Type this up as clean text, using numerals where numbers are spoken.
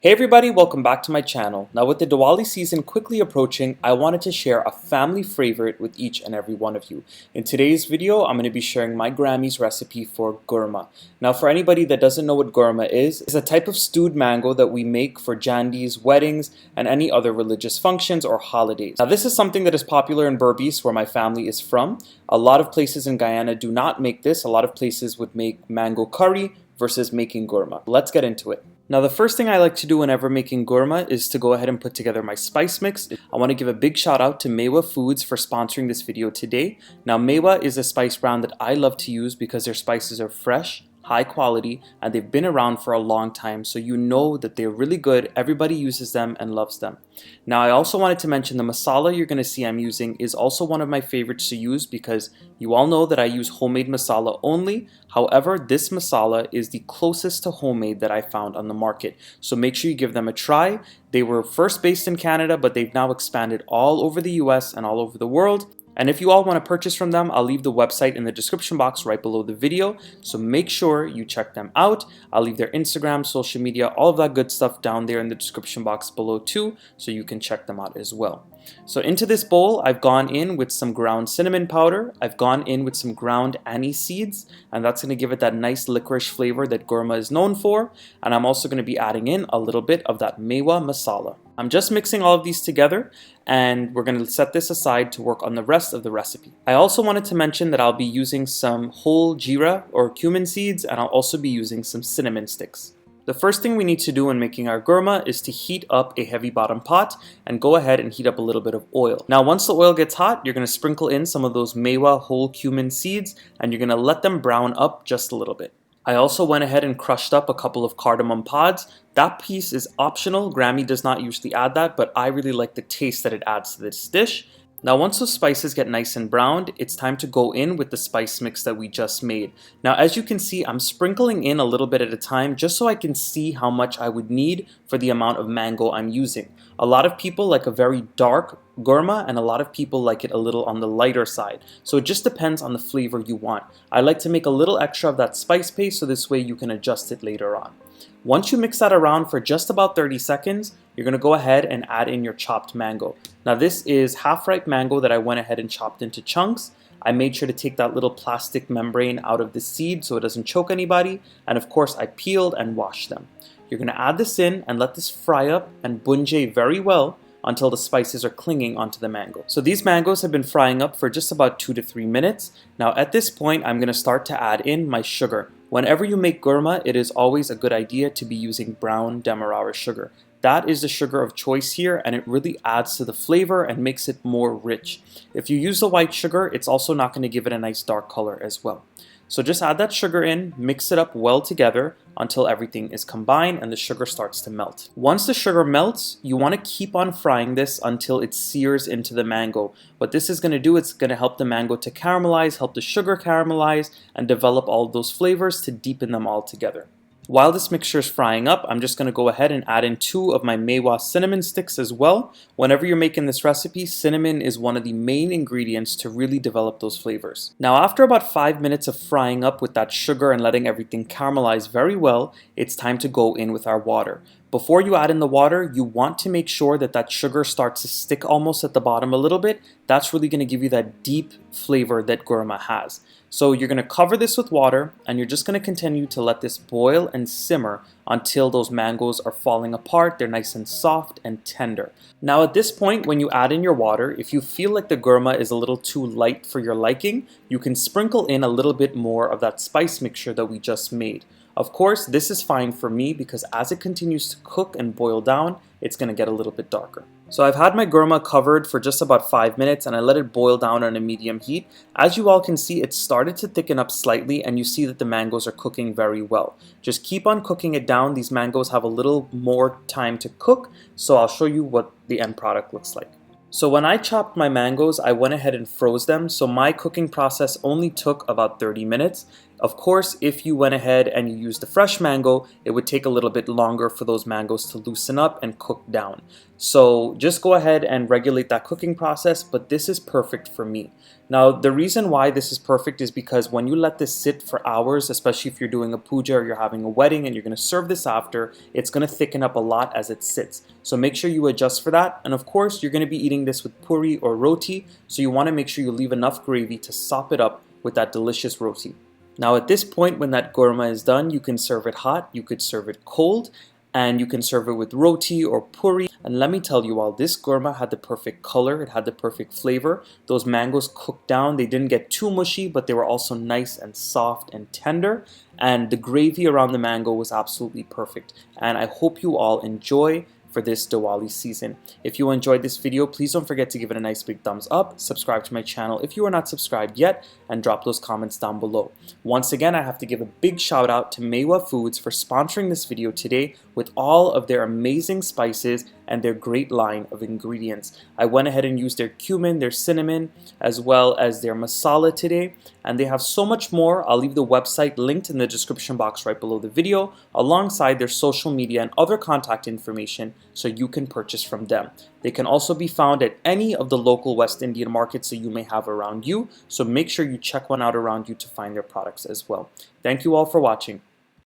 Hey everybody, welcome back to my channel. Now with the Diwali season quickly approaching, I wanted to share a family favorite with each and every one of you. In today's video, I'm going to be sharing my Grammy's recipe for Guruma. Now for anybody that doesn't know what Guruma is, it's a type of stewed mango that we make for jandis, weddings, and any other religious functions or holidays. Now this is something that is popular in Berbice, where my family is from. A lot of places in Guyana do not make this. A lot of places would make mango curry versus making Guruma. Let's get into it. Now the first thing I like to do whenever making Guruma is to go ahead and put together my spice mix. I want to give a big shout out to Maywah Foods for sponsoring this video today. Now Maywah is a spice brand that I love to use because their spices are fresh, high quality, and they've been around for a long time, so you know that they're really good. Everybody uses them and loves them. Now I also wanted to mention the masala you're going to see I'm using is also one of my favorites to use because you all know that I use homemade masala only. However, this masala is the closest to homemade that I found on the market, so make sure you give them a try. They were first based in Canada, but they've now expanded all over the US and all over the world. And if you all want to purchase from them, I'll leave the website in the description box right below the video, so make sure you check them out. I'll leave their Instagram, social media, all of that good stuff down there in the description box below too, so you can check them out as well. So into this bowl, I've gone in with some ground cinnamon powder, I've gone in with some ground anise seeds, and that's going to give it that nice licorice flavor that Guruma is known for, and I'm also going to be adding in a little bit of that Maywah masala. I'm just mixing all of these together, and we're going to set this aside to work on the rest of the recipe. I also wanted to mention that I'll be using some whole jeera or cumin seeds, and I'll also be using some cinnamon sticks. The first thing we need to do when making our Guruma is to heat up a heavy bottom pot and go ahead and heat up a little bit of oil. Now once the oil gets hot, you're going to sprinkle in some of those Maywah whole cumin seeds, and you're going to let them brown up just a little bit. I also went ahead and crushed up a couple of cardamom pods. That piece is optional. Grammy does not usually add that, but I really like the taste that it adds to this dish. Now once those spices get nice and browned, it's time to go in with the spice mix that we just made. Now as you can see, I'm sprinkling in a little bit at a time just so I can see how much I would need for the amount of mango I'm using. A lot of people like a very dark Guruma, and a lot of people like it a little on the lighter side. So it just depends on the flavor you want. I like to make a little extra of that spice paste so this way you can adjust it later on. Once you mix that around for just about 30 seconds, you're going to go ahead and add in your chopped mango. Now this is half-ripe mango that I went ahead and chopped into chunks. I made sure to take that little plastic membrane out of the seed so it doesn't choke anybody, and of course I peeled and washed them. You're going to add this in and let this fry up and bunjay very well until the spices are clinging onto the mango. So these mangoes have been frying up for just about 2 to 3 minutes. Now at this point, I'm going to start to add in my sugar. Whenever you make Guruma, it is always a good idea to be using brown demerara sugar. That is the sugar of choice here, and it really adds to the flavor and makes it more rich. If you use the white sugar, it's also not going to give it a nice dark color as well. So just add that sugar in, mix it up well together until everything is combined and the sugar starts to melt. Once the sugar melts, you want to keep on frying this until it sears into the mango. What this is going to do, it's going to help the mango to caramelize, help the sugar caramelize, and develop all of those flavors to deepen them all together. While this mixture is frying up, I'm just going to go ahead and add in 2 of my Maywah cinnamon sticks as well. Whenever you're making this recipe, cinnamon is one of the main ingredients to really develop those flavors. Now after about 5 minutes of frying up with that sugar and letting everything caramelize very well, it's time to go in with our water. Before you add in the water, you want to make sure that that sugar starts to stick almost at the bottom a little bit. That's really going to give you that deep flavor that Guruma has. So you're going to cover this with water, and you're just going to continue to let this boil and simmer until those mangoes are falling apart. They're nice and soft and tender. Now at this point, when you add in your water, if you feel like the Guruma is a little too light for your liking, you can sprinkle in a little bit more of that spice mixture that we just made. Of course, this is fine for me because as it continues to cook and boil down, it's going to get a little bit darker. So I've had my Guruma covered for just about 5 minutes and I let it boil down on a medium heat. As you all can see, it started to thicken up slightly and you see that the mangoes are cooking very well. Just keep on cooking it down. These mangoes have a little more time to cook, so I'll show you what the end product looks like. So when I chopped my mangoes, I went ahead and froze them, so my cooking process only took about 30 minutes. Of course, if you went ahead and you used the fresh mango, it would take a little bit longer for those mangoes to loosen up and cook down. So just go ahead and regulate that cooking process, but this is perfect for me. Now, the reason why this is perfect is because when you let this sit for hours, especially if you're doing a puja or you're having a wedding and you're going to serve this after, it's going to thicken up a lot as it sits. So make sure you adjust for that. And of course, you're going to be eating this with puri or roti, so you want to make sure you leave enough gravy to sop it up with that delicious roti. Now at this point, when that gurma is done, you can serve it hot, you could serve it cold, and you can serve it with roti or puri. And let me tell you all, this gurma had the perfect color, it had the perfect flavor. Those mangoes cooked down, they didn't get too mushy, but they were also nice and soft and tender. And the gravy around the mango was absolutely perfect. And I hope you all enjoy for this Diwali season. If you enjoyed this video, please don't forget to give it a nice big thumbs up, subscribe to my channel if you are not subscribed yet, and drop those comments down below. Once again, I have to give a big shout out to Maywah Foods for sponsoring this video today with all of their amazing spices and their great line of ingredients. I went ahead and used their cumin, their cinnamon, as well as their masala today, and they have so much more. I'll leave the website linked in the description box right below the video, alongside their social media and other contact information so you can purchase from them. They can also be found at any of the local West Indian markets that you may have around you, so make sure you check one out around you to find their products as well. Thank you all for watching.